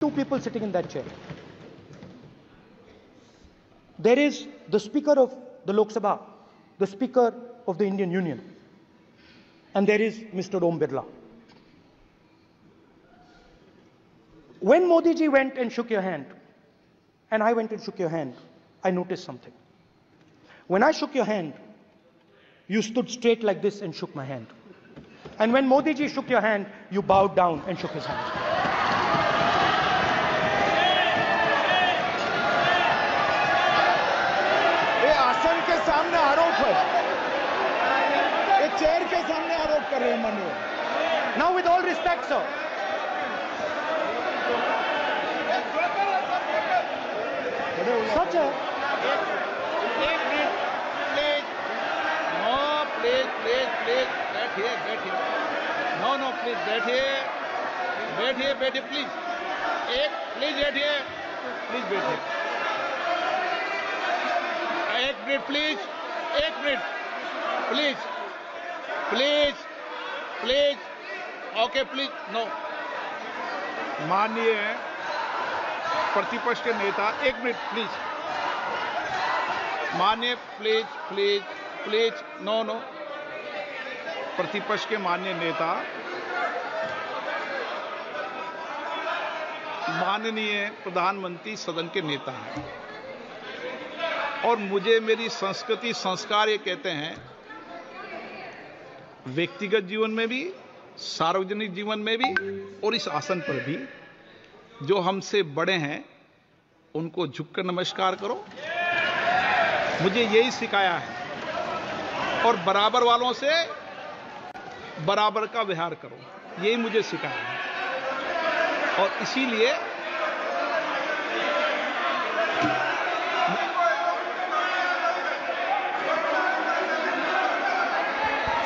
two people sitting in that chair. There is the Speaker of the Lok Sabha, the Speaker of the Indian Union, and there is Mr. Om Birla. When Modi ji went and shook your hand, and I went and shook your hand, I noticed something. When I shook your hand, you stood straight like this and shook my hand. And when Modi ji shook your hand, you bowed down and shook his hand. ये आसन के सामने आरोप है, ये chair के सामने आरोप कर रहे हैं माननीय। Now, with all respect, sir. Such a एक मिनट प्लीज नो प्लीज बैठिए नो प्लीज बैठिए प्लीज बैठिए एक मिनट प्लीज ओके प्लीज नो। माननीय प्रतिपक्ष के नेता, एक मिनट प्लीज। माननीय प्लीज नो प्रतिपक्ष के माननीय नेता, माननीय प्रधानमंत्री सदन के नेता हैं और मुझे मेरी संस्कृति संस्कार ये कहते हैं, व्यक्तिगत जीवन में भी, सार्वजनिक जीवन में भी और इस आसन पर भी, जो हमसे बड़े हैं उनको झुककर नमस्कार करो, मुझे यही सिखाया है। और बराबर वालों से बराबर का व्यवहार करो, यही मुझे सिखाया है। और इसीलिए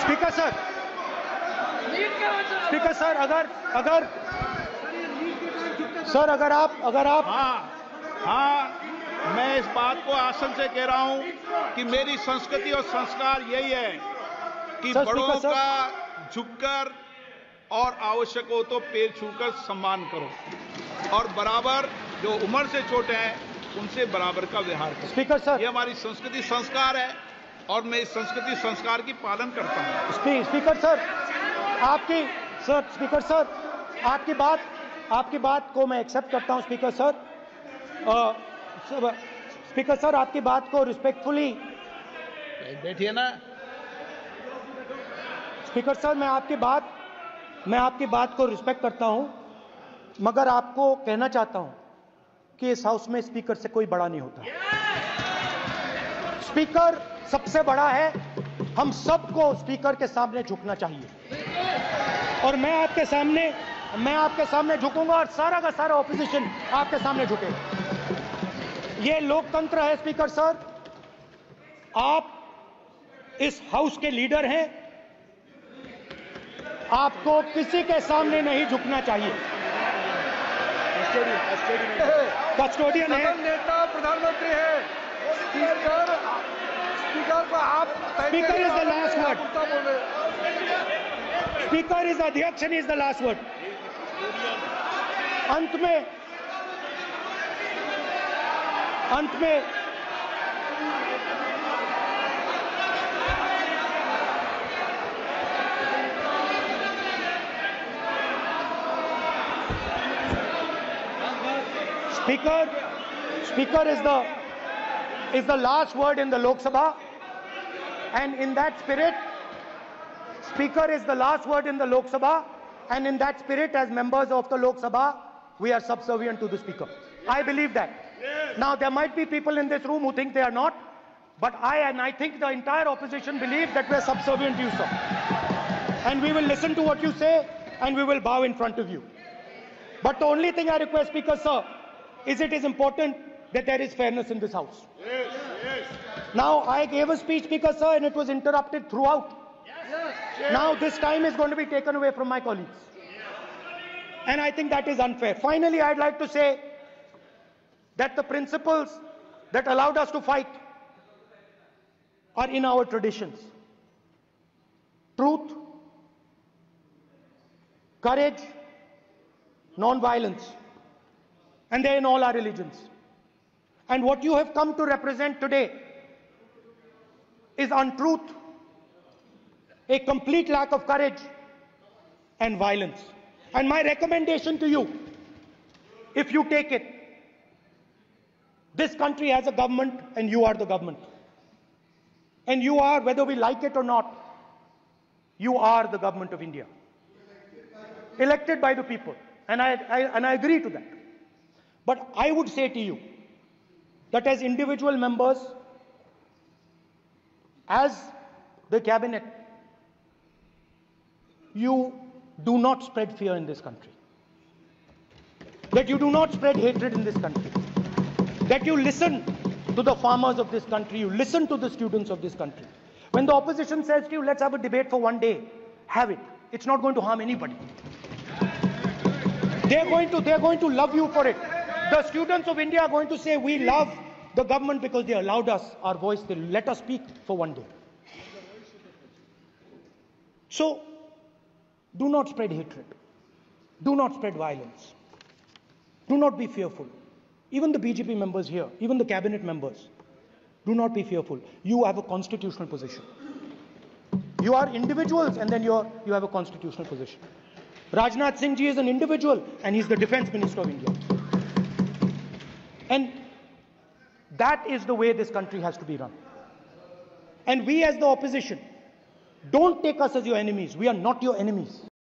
स्पीकर सर, अगर आप हाँ, मैं इस बात को आसन से कह रहा हूं कि मेरी संस्कृति और संस्कार यही है कि बड़ों का झुककर और आवश्यक हो तो पैर छूकर सम्मान करो और बराबर जो उम्र से छोटे हैं उनसे बराबर का व्यवहार करो। स्पीकर सर, ये हमारी संस्कृति संस्कार है और मैं इस संस्कृति संस्कार की पालन करता हूं। स्पीकर सर, आपकी बात को मैं एक्सेप्ट करता हूं। स्पीकर सर, आपकी बात को रिस्पेक्टफुली बैठिए ना। स्पीकर सर, मैं आपकी बात को रिस्पेक्ट करता हूं, मगर आपको कहना चाहता हूं कि इस हाउस में स्पीकर से कोई बड़ा नहीं होता। स्पीकर सबसे बड़ा है, हम सबको स्पीकर के सामने झुकना चाहिए और मैं आपके सामने झुकूंगा और सारा का सारा ऑपोजिशन आपके सामने झुकेगा। ये लोकतंत्र है स्पीकर सर, आप इस हाउस के लीडर हैं, आपको किसी के सामने नहीं झुकना चाहिए। कस्टोडियन है, नेता प्रधानमंत्री है, स्पीकर को आप speaker is the last word, speaker is अध्यक्ष and is the last word. अंत में Speaker is the last word in the Lok Sabha, and in that spirit, Speaker is the last word in the Lok Sabha, and in that spirit, as members of the Lok Sabha, we are subservient to the Speaker. I believe that. Now, there might be people in this room who think they are not, but I think the entire opposition believes that we are subservient to you, sir. And we will listen to what you say, and we will bow in front of you. But the only thing I request, Speaker, sir, is it is important that there is fairness in this house. Yes. Now, I gave a speech, Speaker, sir, and it was interrupted throughout. Yes. Now, this time is going to be taken away from my colleagues. And I think that is unfair. Finally, I'd like to say that the principles that allowed us to fight are in our traditions. Truth, courage, non-violence. and they're in all our religions. And what you have come to represent today is untruth, a complete lack of courage, and violence. And my recommendation to you, if you take it, this country has a government and you are the government. And you are, whether we like it or not, you are the government of India. Elected by the people. And I agree to that. But I would say to you that as individual members, as the cabinet, you do not spread fear in this country. That you do not spread hatred in this country. That you listen to the farmers of this country, you listen to the students of this country. When the opposition says to you, let's have a debate for one day, have it. It's not going to harm anybody. They're going to love you for it. The students of India are going to say, we love the government because they allowed us our voice, they let us speak for one day. So, do not spread hatred. Do not spread violence. Do not be fearful. Even the BJP members here, even the cabinet members, do not be fearful. You have a constitutional position. You are individuals and then you have a constitutional position. Rajnath Singh ji is an individual and he's the Defence Minister of India. And that is the way this country has to be run. And we as the opposition, don't take us as your enemies. We are not your enemies.